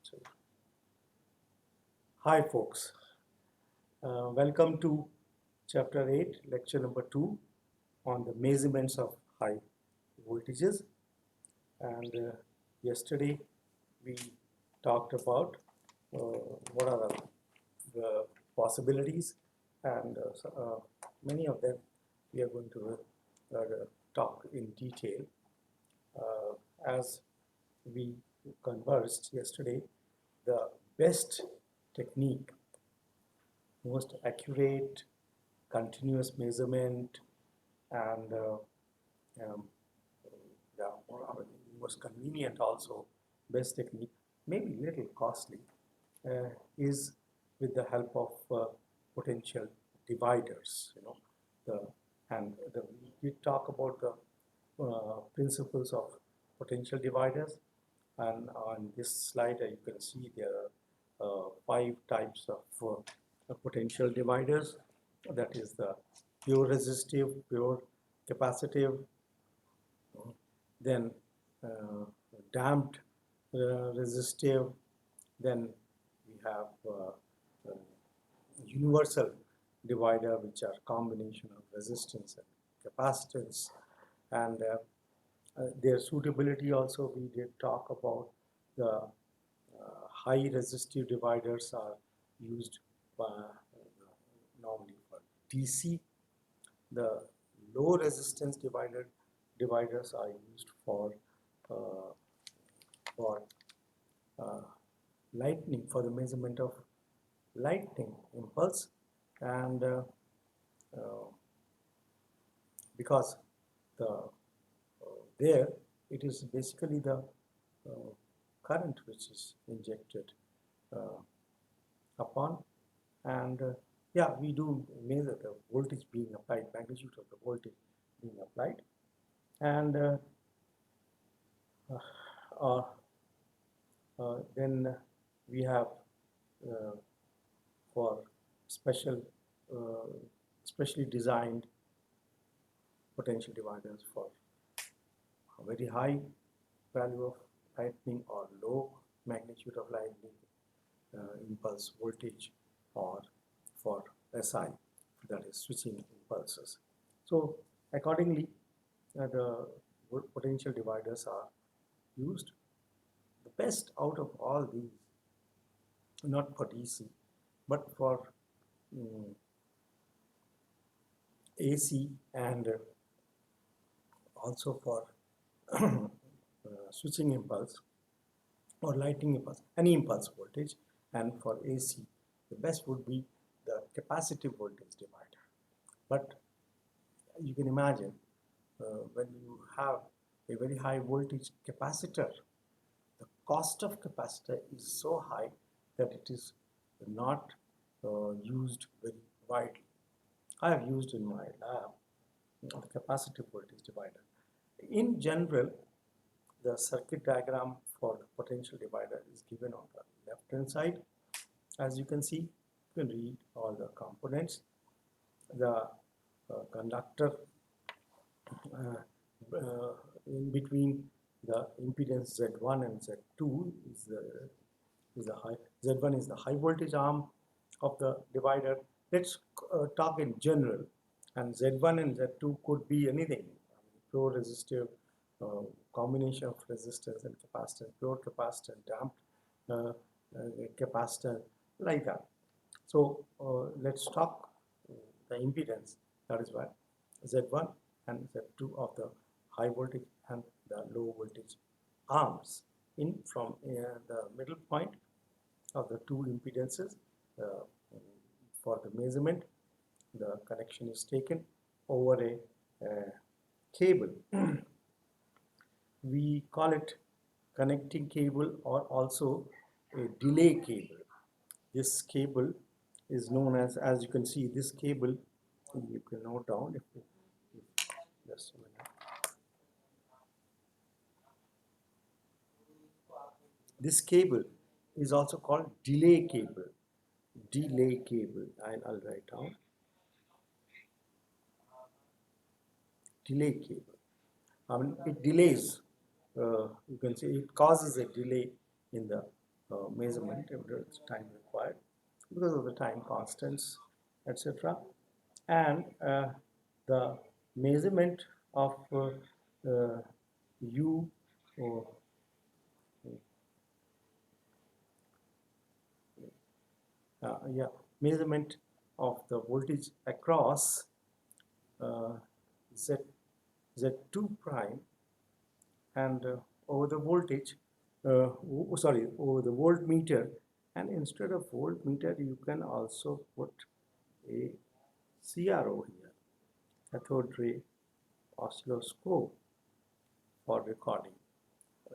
So, hi folks, welcome to chapter 8, lecture number 2 on the measurements of high voltages. And yesterday we talked about what are the possibilities, and many of them we are going to talk in detail. As we conversed yesterday, the best technique, most accurate, continuous measurement, and the most convenient also, best technique, maybe little costly, is with the help of potential dividers. We talk about the principles of potential dividers, and on this slide you can see there are 5 types of potential dividers. That is the pure resistive, pure capacitive, then damped resistive, then we have universal divider, which are combination of resistance and capacitance, and their suitability also we did talk about. The high resistive dividers are used normally for DC. The low resistance dividers are used for lightning, for the measurement of lightning impulse, and because there it is basically the current which is injected upon, and yeah, we do measure the voltage being applied, magnitude of the voltage being applied, and then we have for specially designed potential dividers for a very high value of lightning or low magnitude of lightning impulse voltage, or for SI, that is switching impulses. So accordingly, the potential dividers are used. The best out of all these, not for DC, but for AC, and also for switching impulse or lightning impulse, any impulse voltage, and for AC, the best would be the capacitive voltage divider. But you can imagine when you have a very high voltage capacitor, the cost of capacitor is so high that it is not used very widely. I have used in my lab the capacitive voltage divider. In general, the circuit diagram for the potential divider is given on the left hand side. As you can see, you can read all the components. The conductor in between the impedance Z1 and Z2 is the high. Z1 is the high voltage arm of the divider. Let's talk in general, and Z1 and Z2 could be anything: pure resistive, combination of resistance and capacitance, pure capacitor, damped capacitor, like that. So let's talk the impedance, that is why Z1 and Z2 of the high voltage and the low voltage arms. In from the middle point of the two impedances, for the measurement, the connection is taken over a cable. We call it connecting cable, or also a delay cable. This cable is known as you can see, this cable, you can note down if just a minute. This cable is also called delay cable. Delay cable, I'll write down. Delay cable. It delays. You can say it causes a delay in the measurement if there is time required because of the time constants, etc. And the measurement of U or measurement of the voltage across Z Z2 prime and over the voltage over the voltmeter, and instead of voltmeter you can also put a CRO here, cathode ray oscilloscope, for recording.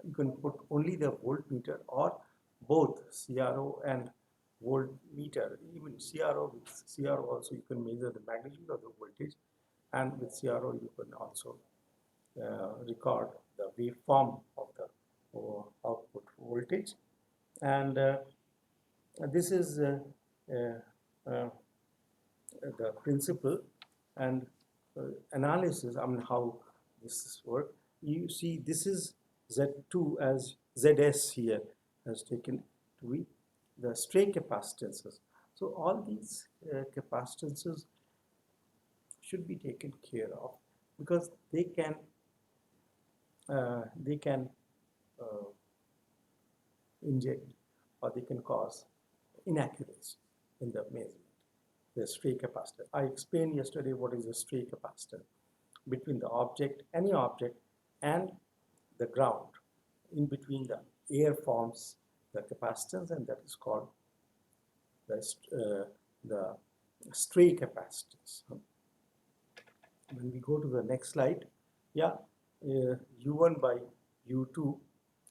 You can put only the voltmeter or both CRO and voltmeter. Even CRO, with CRO also you can measure the magnitude of the voltage, and with CRO you can also record the waveform of the output voltage. And this is the principle and analysis. I mean, how this works. You see, this is Z2 as ZS here has taken to be the stray capacitances. So all these capacitances should be taken care of because they can inject or they can cause inaccuracy in the measurement. The stray capacitor. I explained yesterday what is a stray capacitor. Between the object, any object, and the ground, in between the air forms the capacitance, and that is called the stray capacitance. When we go to the next slide, U1 by U2,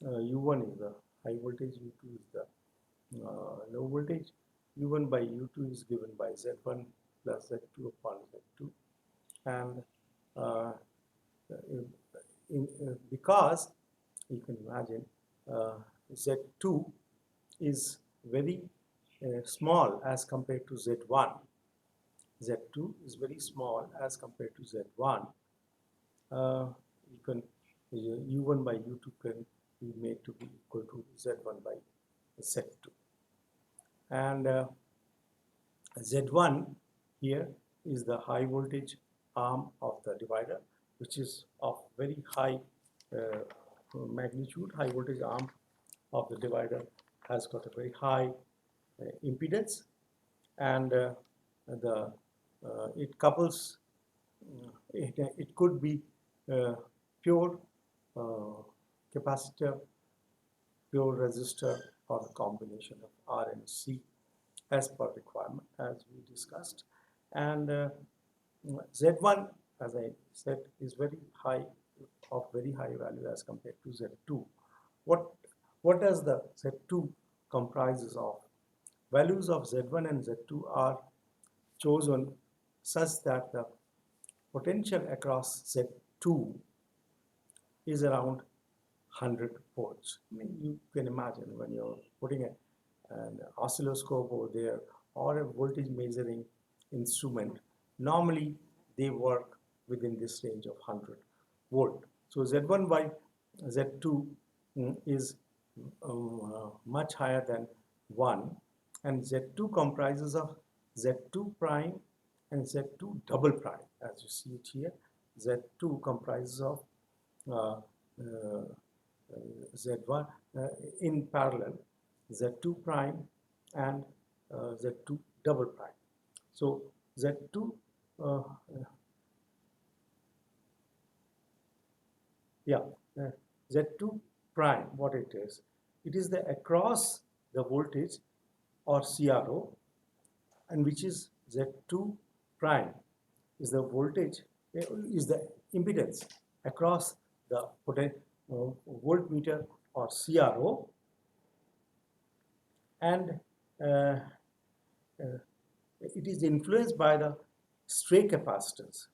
U1 is the high voltage, U2 is the low voltage. U1 by U2 is given by Z1 plus Z2 upon Z2, and because you can imagine Z2 is very small as compared to Z1. Z2 is very small as compared to Z1. You can U1 by U2 can be made to be equal to Z1 by Z2. And Z1 here is the high voltage arm of the divider, which is of very high magnitude. High voltage arm of the divider has got a very high impedance, and it couples. It could be pure capacitor, pure resistor, or the combination of R and C as per requirement, as we discussed. And Z1, as I said, is very high, of very high value as compared to Z2. What does the Z2 comprises of? Values of Z1 and Z2 are chosen such that the potential across Z2 is around 100 volts. I mean, you can imagine when you're putting an oscilloscope over there or a voltage measuring instrument, normally they work within this range of 100 volt. So Z1 by Z2 is much higher than 1, and Z2 comprises of Z2 prime and Z2 double prime, as you see it here. Z2 comprises of Z1 in parallel, Z2 prime and Z2 double prime. So Z2 Z2 prime, what it is the across the voltage or CRO, and which is Z2 prime is the voltage, is the impedance across the voltmeter or CRO, and it is influenced by the stray capacitance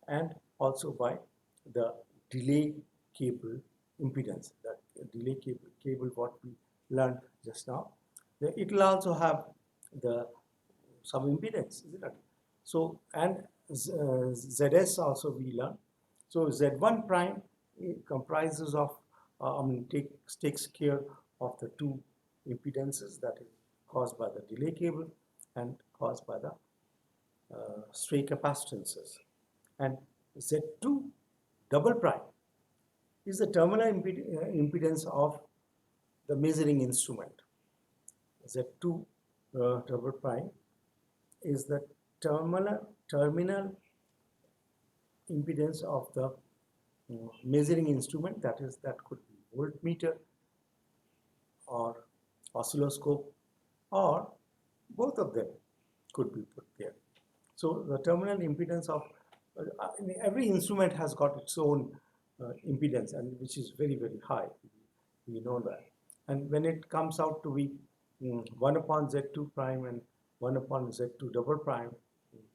and also by the delay cable impedance, that delay cable what we learned just now. It will also have some impedance, isn't it? So, and ZS also we learn. So Z1 prime comprises of takes care of the two impedances that is caused by the delay cable and caused by the stray capacitances. And Z2 double prime is the terminal impedance of the measuring instrument. Z2 double prime is the terminal impedance of the measuring instrument, that could be voltmeter or oscilloscope, or both of them could be put there. So the terminal impedance of every instrument has got its own impedance, and which is very, very high. We know that. And when it comes out to be 1 upon Z2 prime and 1 upon Z2 double prime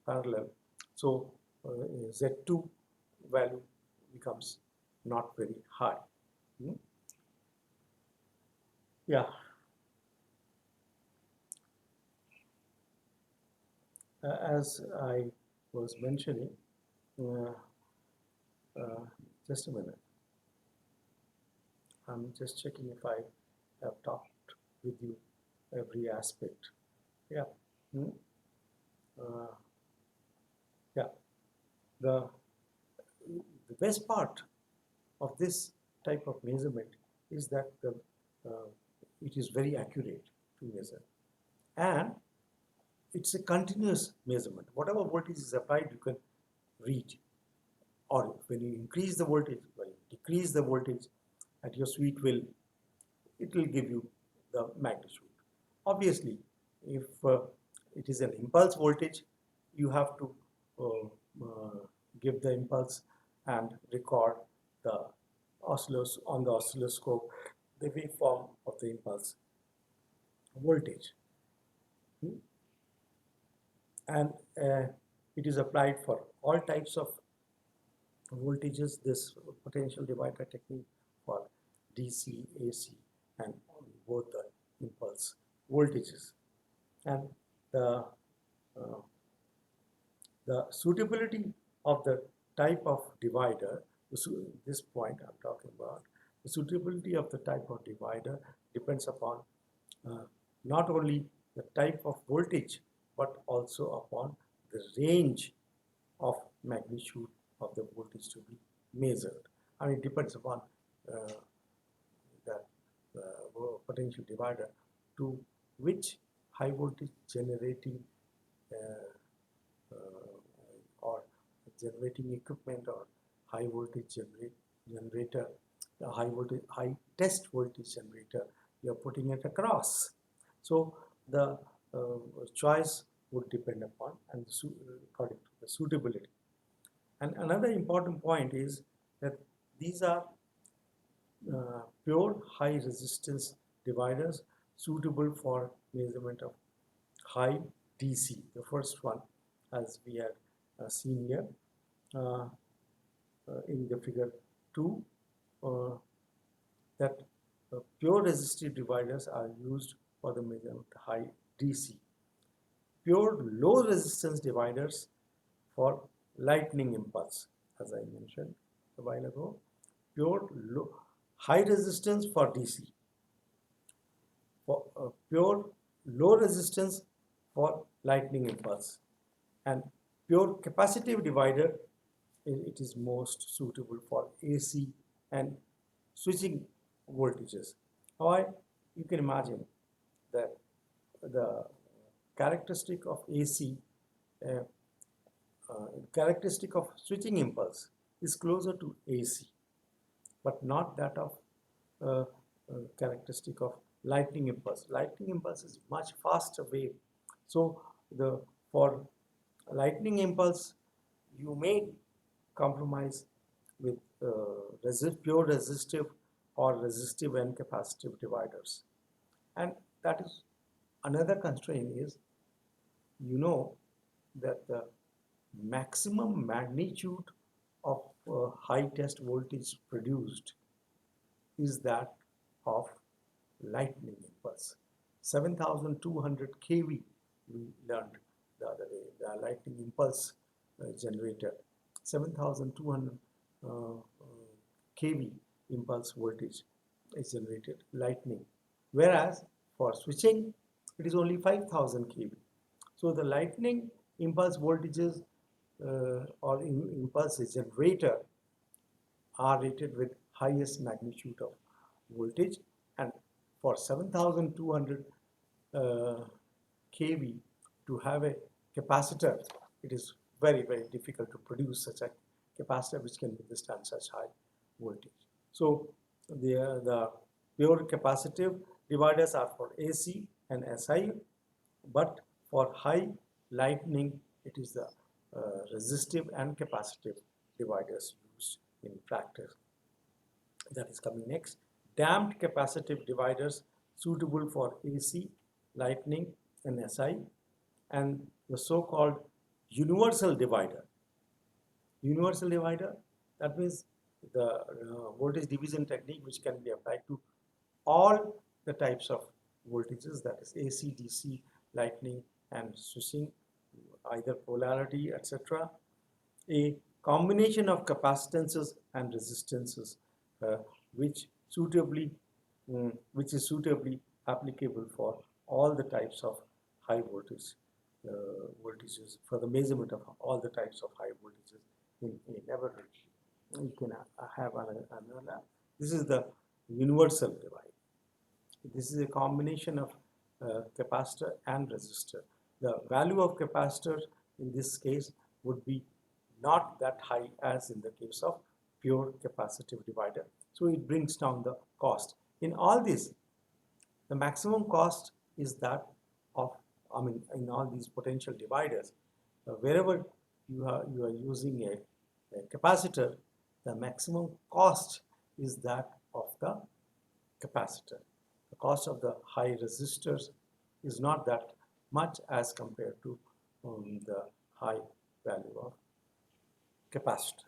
parallel, so Z2 value becomes not very high. Yeah. As I was mentioning, just a minute. I'm just checking if I have talked with you every aspect. Yeah. Yeah. The best part of this type of measurement is that it is very accurate to measure, and it's a continuous measurement. Whatever voltage is applied, you can read. Or when you increase the voltage, when you decrease the voltage at your sweet will, it will give you the magnitude. Obviously, if it is an impulse voltage, you have to give the impulse and record the on the oscilloscope the waveform of the impulse voltage. And it is applied for all types of voltages, this potential divider technique, for DC, AC, and both the impulse voltages. And the suitability of the type of divider, this point I'm talking about, the suitability of the type of divider depends upon not only the type of voltage, but also upon the range of magnitude of the voltage to be measured. And it depends upon the potential divider to which high voltage generating or generating equipment or high voltage generator, the high test voltage generator, you are putting it across. So the choice would depend upon and according to the suitability. And another important point is that these are pure high resistance dividers suitable for measurement of high DC. The first one, as we had seen here in the figure 2, that pure resistive dividers are used for the measurement of high DC. Pure low resistance dividers for lightning impulse, as I mentioned a while ago. Pure high resistance for DC. For pure low resistance for lightning impulse. And pure capacitive divider, it is most suitable for AC and switching voltages. However, you can imagine that the characteristic of AC, characteristic of switching impulse is closer to AC, but not that of characteristic of lightning impulse. Lightning impulse is much faster wave. So for lightning impulse, you may compromise with pure resistive or resistive and capacitive dividers. And that is another constraint is, you know, that the maximum magnitude of high test voltage produced is that of lightning impulse. 7200 kV we learned the other day, the lightning impulse generator. 7200 kV impulse voltage is generated lightning, whereas For switching, it is only 5000 kV. So the lightning impulse voltages or impulse generator are rated with highest magnitude of voltage, and for 7200 kV to have a capacitor, it is very difficult to produce such a capacitor which can withstand such high voltage. So the pure capacitive dividers are for AC and SI, but for high lightning it is the resistive and capacitive dividers used in practice. That is coming next. Damped capacitive dividers suitable for AC, lightning and SI, and the so-called universal divider. Universal divider, that means the voltage division technique which can be applied to all the types of voltages, that is AC, DC, lightning and switching, either polarity, etc. A combination of capacitances and resistances which is suitably applicable for all the types of high voltages, for the measurement of all the types of high voltages in a laboratory. You can have another. This is the universal divider. This is a combination of capacitor and resistor. The value of capacitor in this case would be not that high as in the case of pure capacitive divider. So it brings down the cost. In all this, the maximum cost is that of, in all these potential dividers, wherever you are using a capacitor, the maximum cost is that of the capacitor. The cost of the high resistors is not that much as compared to the high value of capacitor.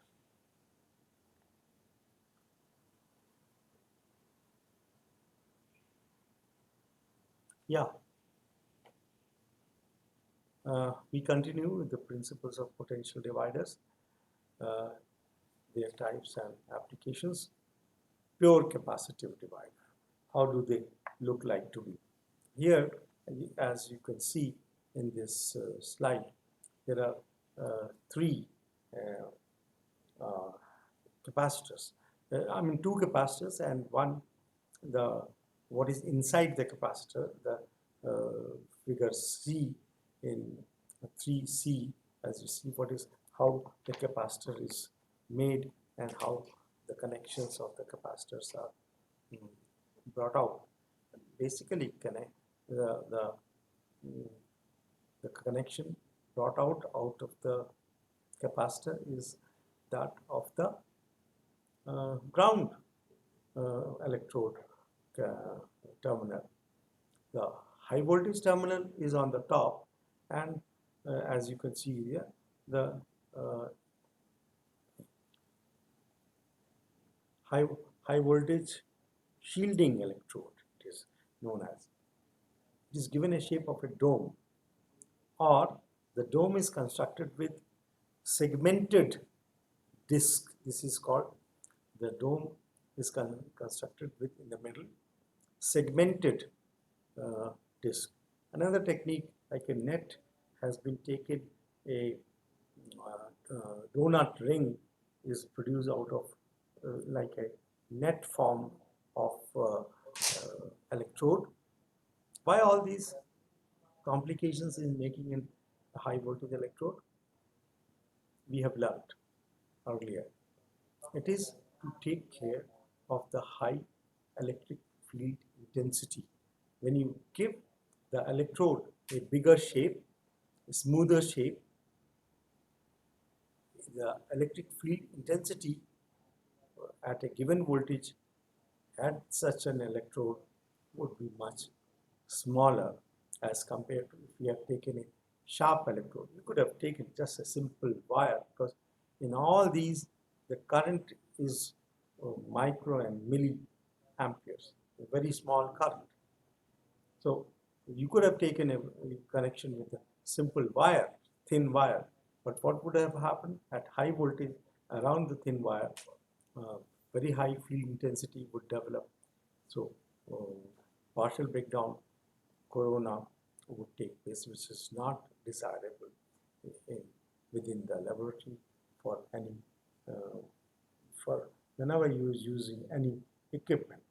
Yeah. We continue with the principles of potential dividers, their types and applications. Pure capacitive divider. How do they look like to be? Here, as you can see in this slide, there are three capacitors. Two capacitors and one, what is inside the capacitor, the figure C in 3C, as you see how the capacitor is made and how the connections of the capacitors are brought out. Basically, the connection brought out of the capacitor is that of the ground electrode terminal. The high voltage terminal is on the top, and as you can see here, the high voltage shielding electrode, it is known as. It is given a shape of a dome, or the dome is constructed with segmented disc. This is called, the dome is constructed with, in the middle, segmented disc. Another technique like a net has been taken, a donut ring is produced out of like a net form of electrode. Why all these complications in making a high voltage electrode? We have learned earlier. It is to take care of the high electric field intensity. When you give the electrode a bigger shape, a smoother shape, the electric field intensity at a given voltage at such an electrode would be much smaller as compared to if you have taken a sharp electrode. You could have taken just a simple wire, because in all these the current is micro and milliamperes, a very small current. So you could have taken a connection with a simple wire, thin wire, but what would have happened at high voltage around the thin wire? Very high field intensity would develop. So partial breakdown corona would take place, which is not desirable within the laboratory for any for whenever you are using any equipment.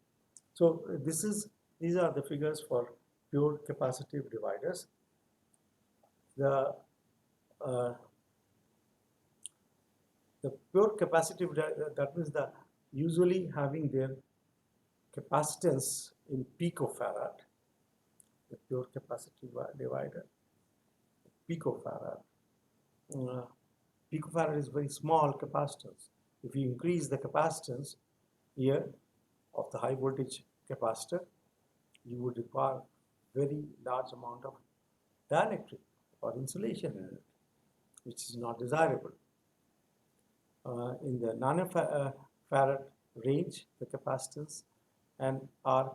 So these are the figures for pure capacitive dividers. The pure capacitive, that means the usually having their capacitance in picofarad, the pure capacitive divider, picofarad. Picofarad is very small capacitance. If you increase the capacitance here of the high voltage capacitor, you would require very large amount of dielectric or insulation in it, which is not desirable. In the nanofarad range, the capacitance and are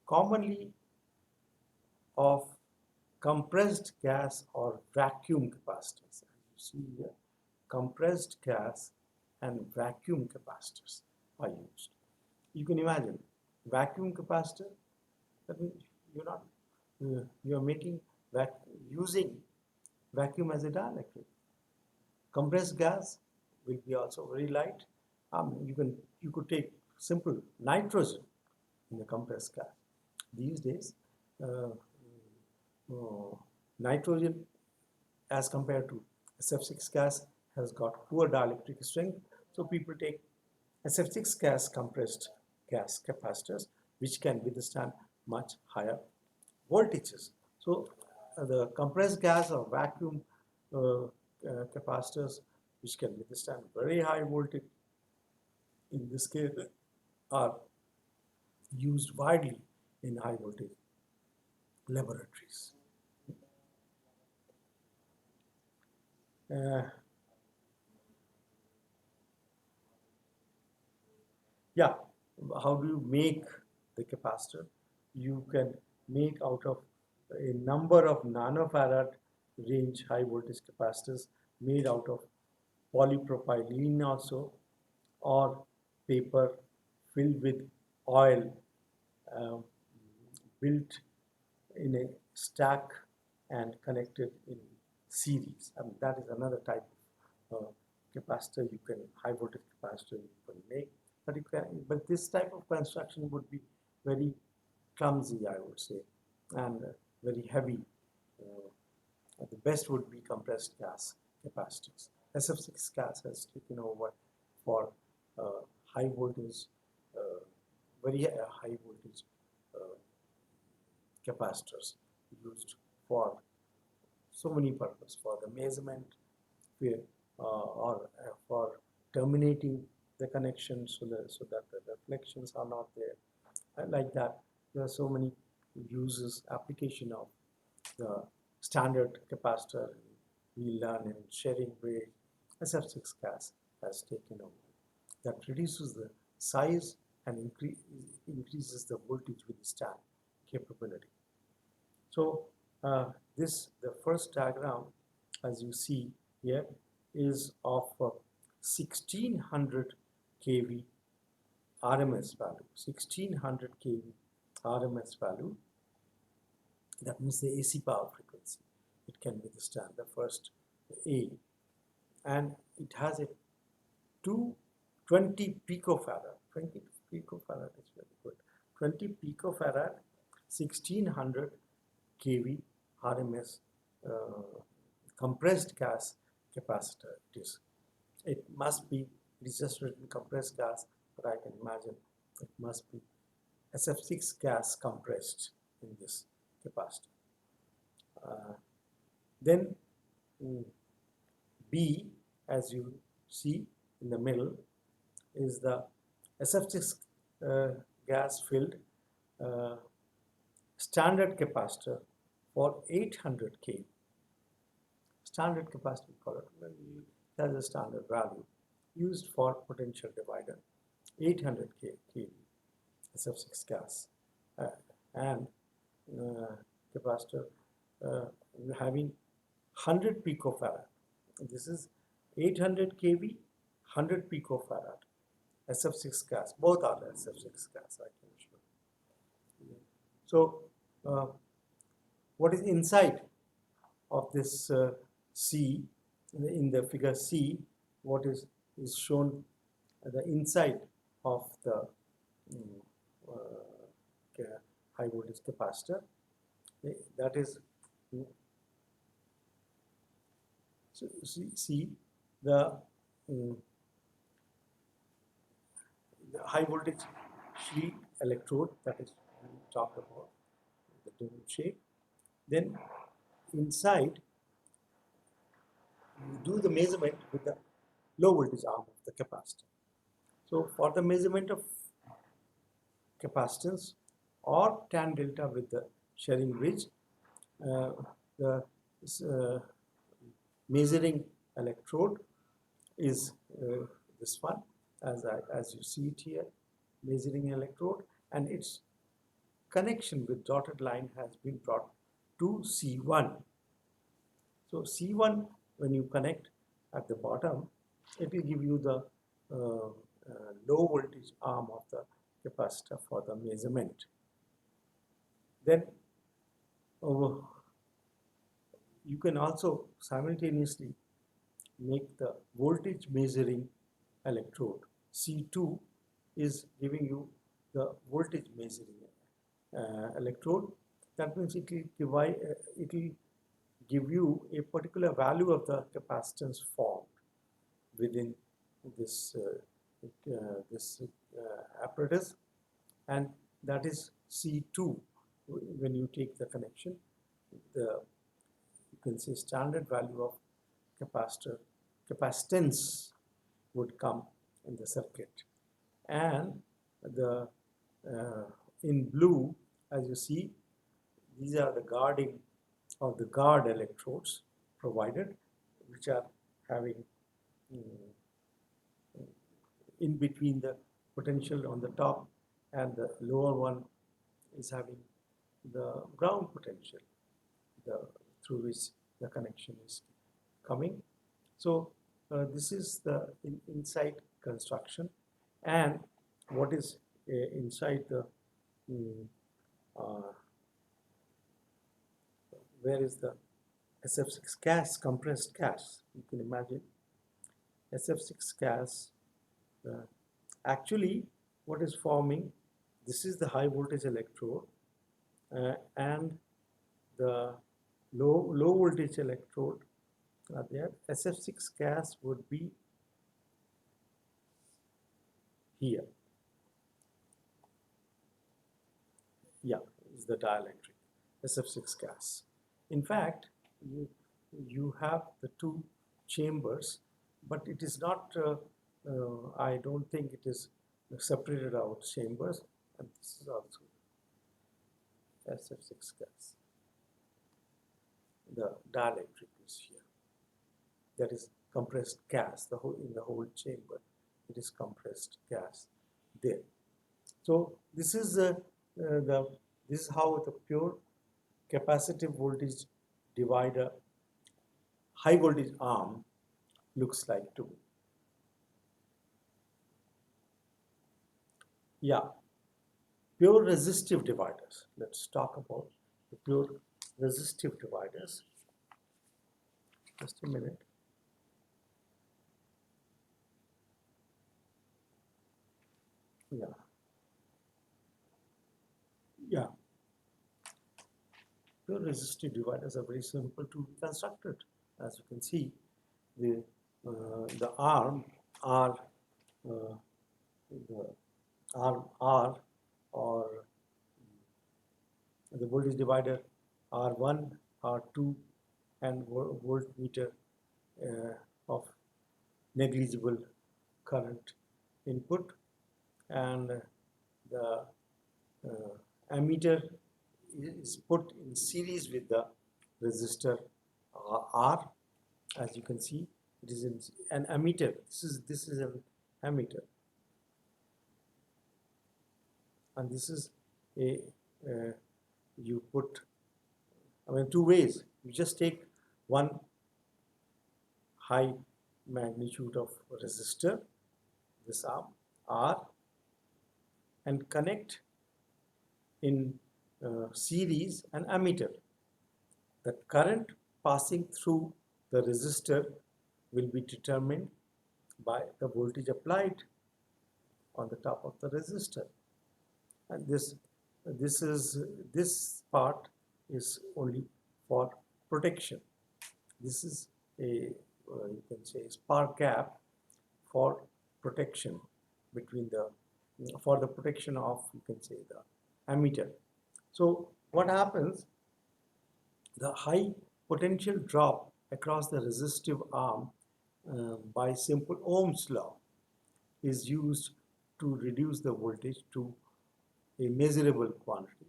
commonly of compressed gas or vacuum capacitors. As you see here, compressed gas and vacuum capacitors are used. You can imagine vacuum capacitor, that means you're making using vacuum as a dielectric. Compressed gas will be also very light. You could take simple nitrogen in the compressed gas. These days, nitrogen as compared to SF6 gas has got poor dielectric strength, so people take SF6 gas compressed gas capacitors which can withstand much higher voltages. So the compressed gas or vacuum capacitors which can withstand very high voltage, in this case, are used widely in high voltage laboratories. Yeah, how do you make the capacitor? You can make out of a number of nanofarad range high voltage capacitors made out of polypropylene also, or paper filled with oil built in a stack and connected in series. I mean, that is another type of capacitor you can, high voltage capacitor you can make. But this type of construction would be very clumsy, I would say, and very heavy. The best would be compressed gas capacitors. SF6 gas has taken over for high voltage, very high voltage capacitors used for so many purposes, for the measurement, or for terminating the connection so that the reflections are not there. And like that, there are so many uses, application of the standard capacitor we learn in sharing way. SF6 gas has taken over. That reduces the size and increases the voltage withstand capability. So the first diagram, as you see here, is of 1600 kV RMS value. 1600 kV RMS value. That means the AC power frequency. It can withstand the first A, and it has a 20 picofarad. 20 picofarad is very good. 20 picofarad, 1600 kV RMS compressed gas capacitor. It must be, it is just written compressed gas, but I can imagine it must be SF6 gas compressed in this capacitor. Then B, as you see in the middle, is the SF6 gas filled standard capacitor for 800 kV. Standard capacitor, call it, has a standard value used for potential divider, 800 kV SF6 gas, and capacitor having 100 picofarad. This is 800 kV, 100 picofarad SF6 gas. Both are SF6 gas, I can show. So what is inside of this C, in the figure C, what is shown the inside of the high voltage capacitor. That is, so see the high voltage sheet electrode, that is we talked about, the dome shape. Then inside you do the measurement with the low voltage arm of the capacitor. So for the measurement of capacitance or tan delta with the sharing bridge, the measuring electrode is this one, as you see it here, measuring electrode, and its connection with dotted line has been brought to C1. So C1, when you connect at the bottom, it will give you the low voltage arm of the capacitor for the measurement. Then you can also simultaneously make the voltage measuring electrode. C2 is giving you the voltage measuring electrode. That means it will give you a particular value of the capacitance formed within this apparatus, and that is C2. When you take the connection, you can say standard value of capacitance would come in the circuit. And the in blue, as you see, these are the guarding or the guard electrodes provided, which are having in between the potential on the top, and the lower one is having the ground potential through which the connection is coming. So this is the inside construction, and what is inside the where is the SF6 gas, compressed gas? You can imagine SF6 gas. Actually, what is forming? This is the high voltage electrode, and the low voltage electrode are there. SF6 gas would be here. Yeah, is the dielectric SF6 gas. In fact, you have the two chambers, but it is not, I don't think it is separated out chambers, and this is also SF6 gas. The dielectric is here. That is compressed gas, in the whole chamber, it is compressed gas there. So this is this is how the pure capacitive voltage divider high voltage arm looks like too. Yeah, pure resistive dividers. Let's talk about the pure resistive dividers. Just a minute. Yeah. Pure resistive dividers are very simple to be constructed. As you can see, the arm R, the arm R, or the voltage divider R1, R2, and voltmeter of negligible current input, and the ammeter is put in series with the resistor R. As you can see, it is an ammeter. This is an ammeter, and this is a you put, I mean, two ways. You just take one high magnitude of resistor, this arm R, and connect in series an ammeter. The current passing through the resistor will be determined by the voltage applied on the top of the resistor, and this part is only for protection. This is a you can say spark gap for protection between the for the protection of, you can say, the ammeter. So what happens, the high potential drop across the resistive arm by simple Ohm's law is used to reduce the voltage to a measurable quantity.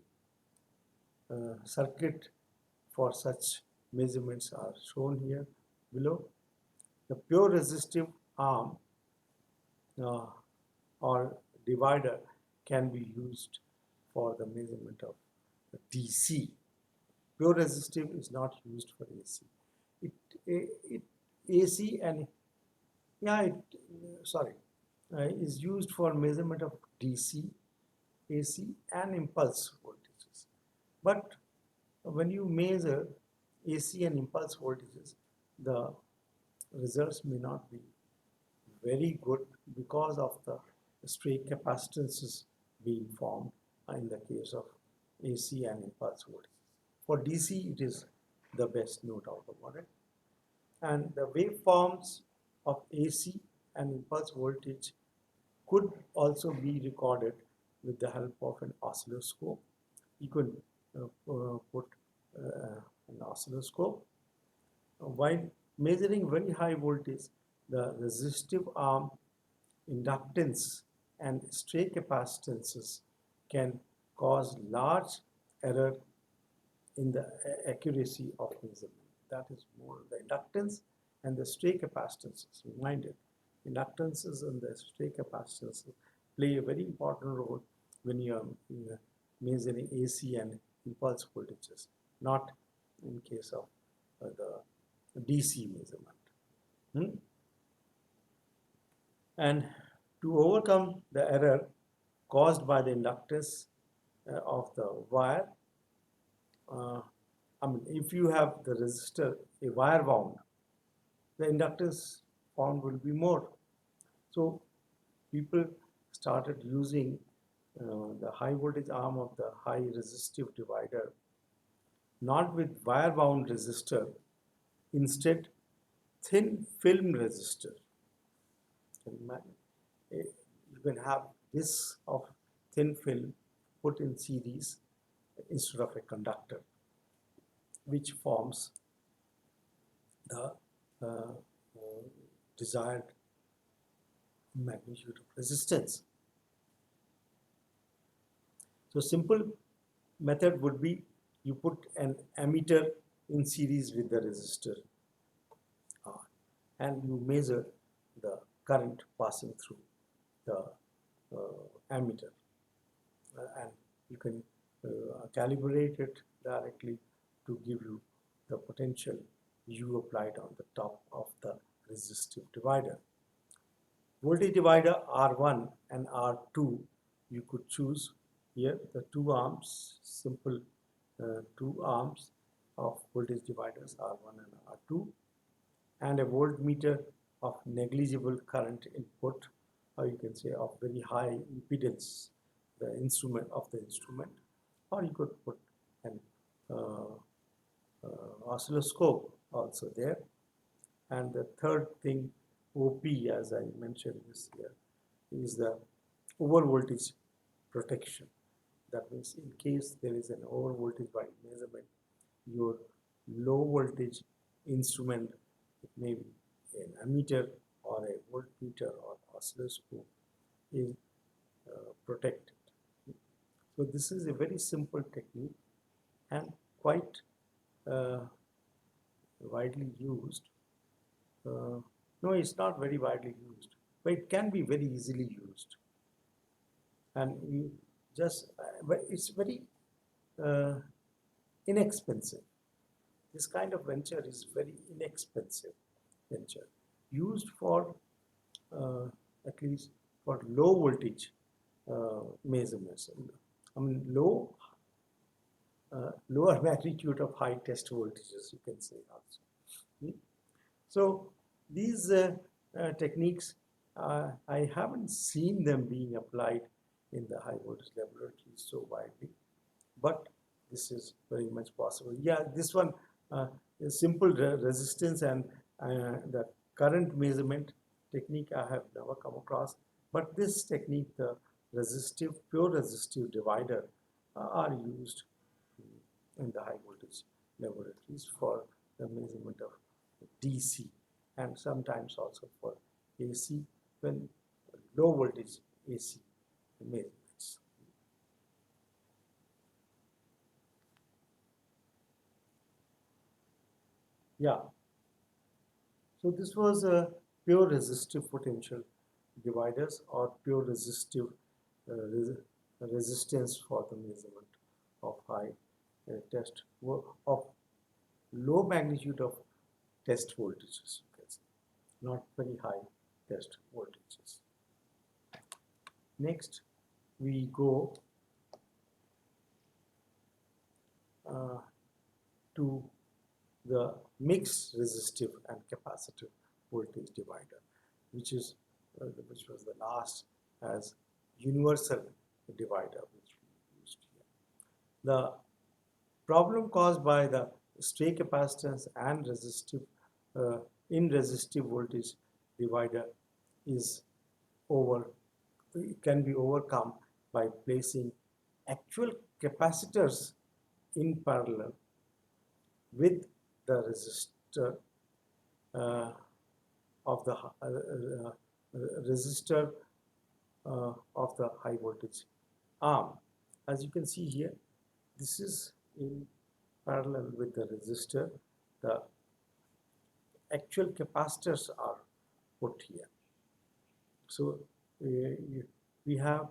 Circuit for such measurements are shown here below. The pure resistive arm or divider can be used for the measurement of DC. Pure resistive is not used for AC. AC and is used for measurement of DC, AC, and impulse voltages. But when you measure AC and impulse voltages, the results may not be very good because of the stray capacitances being formed in the case of AC and impulse voltages. For DC, it is the best, no doubt about it. And the waveforms of AC and impulse voltage could also be recorded with the help of an oscilloscope. You could put an oscilloscope. While measuring very high voltage, the resistive arm inductance and stray capacitances can cause large error in the accuracy of measurement. That is more the inductance and the stray capacitances. Reminded, inductances and the stray capacitances play a very important role when you are measuring AC and impulse voltages, not in case of the DC measurement. And to overcome the error caused by the inductance of the wire, if you have the resistor a wire wound, the inductance formed will be more. So people started using the high voltage arm of the high resistive divider not with wire wound resistor, instead thin film resistor. You can have this of thin film put in series instead of a conductor, which forms the desired magnitude of resistance. So simple method would be you put an ammeter in series with the resistor and you measure the current passing through the ammeter, and you can calibrate it directly to give you the potential you applied on the top of the resistive divider. Voltage divider R1 and R2, you could choose here the two arms, simple two arms of voltage dividers R1 and R2, and a voltmeter of negligible current input, or you can say of very high impedance, the instrument, or you could put an oscilloscope also there. And the third thing, OP, as I mentioned this here, is the overvoltage protection. That means in case there is an overvoltage by measurement, your low voltage instrument, it may be an ammeter or a voltmeter or oscilloscope, is protected. So this is a very simple technique and quite widely used. No, it's not very widely used, but it can be very easily used. And you just, it's very inexpensive. This kind of venture is very inexpensive venture, used for at least for low voltage measurements. I mean, low lower magnitude of high test voltages, you can say also. So these techniques, I haven't seen them being applied in the high voltage laboratories so widely, but this is very much possible. Yeah, this one is simple resistance and the current measurement technique I have never come across, but this technique, the pure resistive divider, are used in the high voltage laboratories for the measurement of DC and sometimes also for AC when low voltage AC measurements. Yeah. So this was a pure resistive potential dividers or pure resistive resistance for the measurement of high test of low magnitude of test voltages, you can say, not very high test voltages. Next, we go to the mixed resistive and capacitive voltage divider, which was the last as universal divider which we used here. The problem caused by the stray capacitance and in resistive voltage divider can be overcome by placing actual capacitors in parallel with the resistor of the resistor of the high voltage arm. As you can see here, this is in parallel with the resistor. The actual capacitors are put here. So we have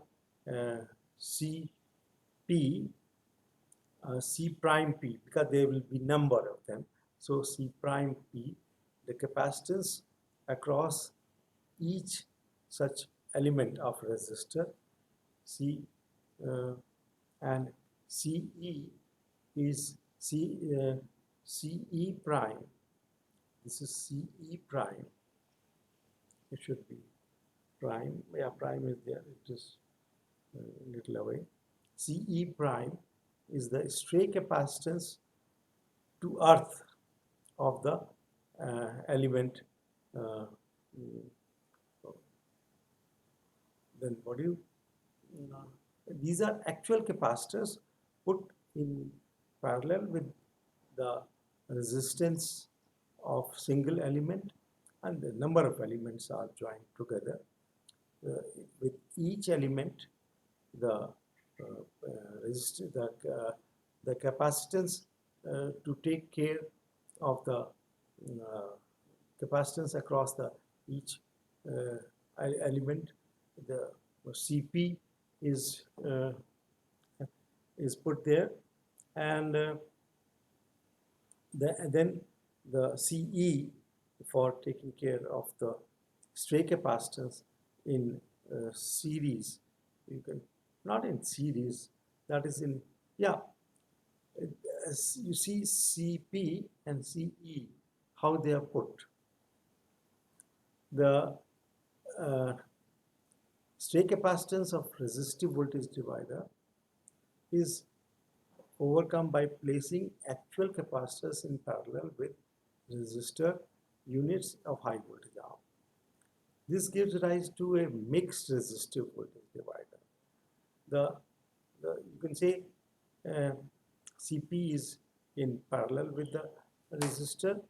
CP, C prime P, because there will be number of them. So C prime P, the capacitance across each such element of resistor, and CE is CE prime. This is CE prime. It should be prime. Yeah, prime is there. It is a little away. CE prime is the stray capacitance to earth of the element. Then what do you? These are actual capacitors put in parallel with the resistance of single element, and the number of elements are joined together. With each element, the capacitance to take care of the capacitance across each element, the CP is put there, and then the CE for taking care of the stray capacitance in series. You can not in series, that is in, yeah, as you see CP and CE, how they are put. The stray capacitance of resistive voltage divider is overcome by placing actual capacitors in parallel with resistor units of high voltage arm. This gives rise to a mixed resistive voltage divider. You can say CP is in parallel with the resistor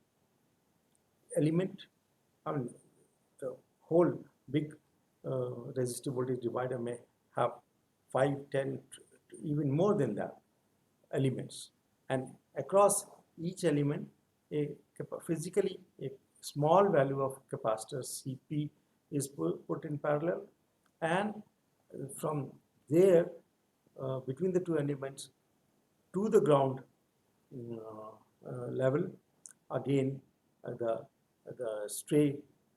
element. I mean, the whole big resistive voltage divider may have 5, 10, even more than that elements, and across each element physically a small value of capacitor CP is put in parallel, and from there between the two elements to the ground level, again the stray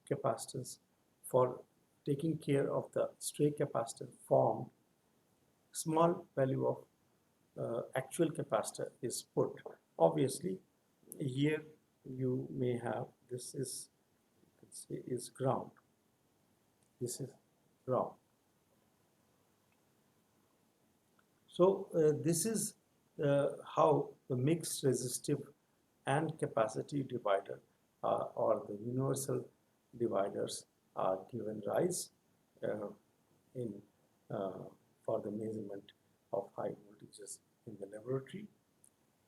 capacitance for taking care of the stray capacitor formed, small value of actual capacitor is put. Obviously, here you may have, this is, you can say, is ground. This is ground. So this is how the mixed resistive and capacitive divider or the universal dividers are given rise uh, in for the measurement of high voltages in the laboratory.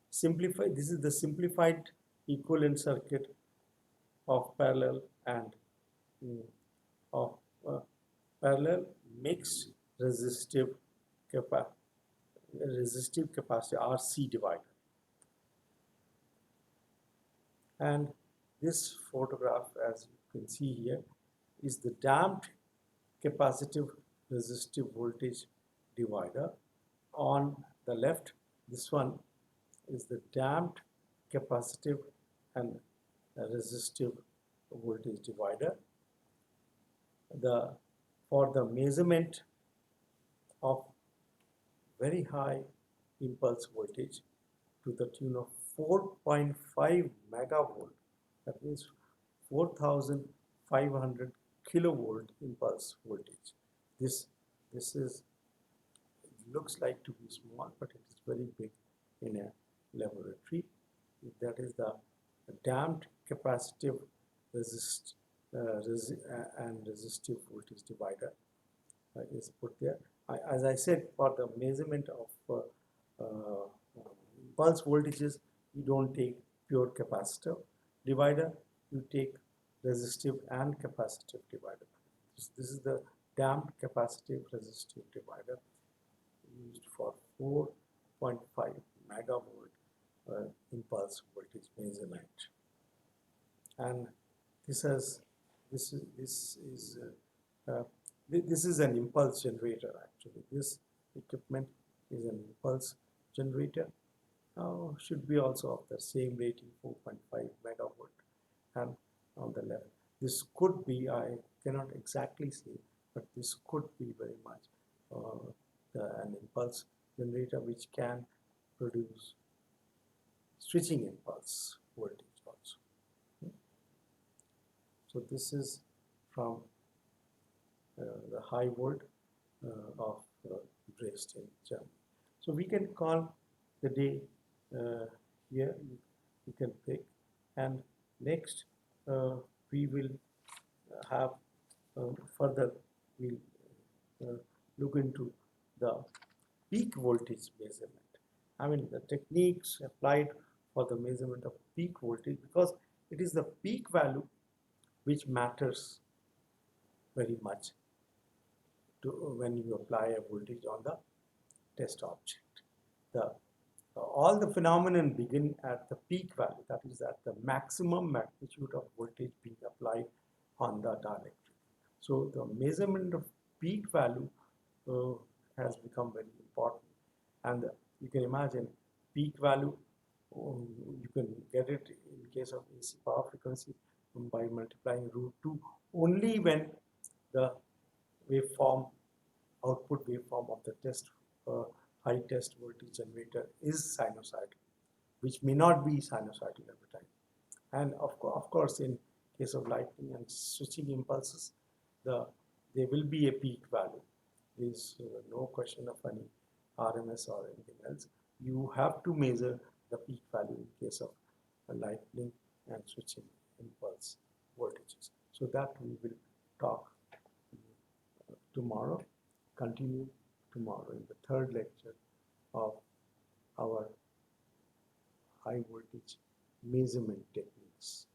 This is the simplified equivalent circuit of parallel and of parallel mixed resistive capacitor RC divider. And this photograph, as you can see here, is the damped capacitive resistive voltage divider. On the left, this one is the damped capacitive and resistive voltage divider. For the measurement of very high impulse voltage to the tune of 4.5 megavolt, that means 4,500 kilovolt impulse voltage. This is, it looks like to be small, but it is very big in a laboratory. That is the damped capacitive and resistive voltage divider is put there. As I said, for the measurement of pulse voltages, you don't take pure capacitor divider, you take resistive and capacitive divider. This is the damped capacitive resistive divider used for 4.5 megavolt impulse voltage measurement. And this is an impulse generator. Actually, this equipment is an impulse generator. Should be also of the same rating, 4.5 megavolt. And on the left, this could be, I cannot exactly say, but this could be very much an impulse generator which can produce switching impulse voltage also. So this is from the high volt of Dresden, Germany. So we can call the day here. You can pick, and next we will have further. We'll look into the peak voltage measurement. I mean the techniques applied for the measurement of peak voltage, because it is the peak value which matters very much when you apply a voltage on the test object. All the phenomenon begin at the peak value, that is at the maximum magnitude of voltage being applied on the dielectric. So the measurement of peak value has become very important, and you can imagine peak value, you can get it in case of AC power frequency by multiplying √2 only when the waveform, output waveform of the test high test voltage generator is sinusoidal, which may not be sinusoidal every time. And of course, in case of lightning and switching impulses, there will be a peak value. There is no question of any RMS or anything else. You have to measure the peak value in case of lightning and switching impulse voltages. So that we will talk tomorrow, continue tomorrow in the third lecture of our high voltage measurement techniques.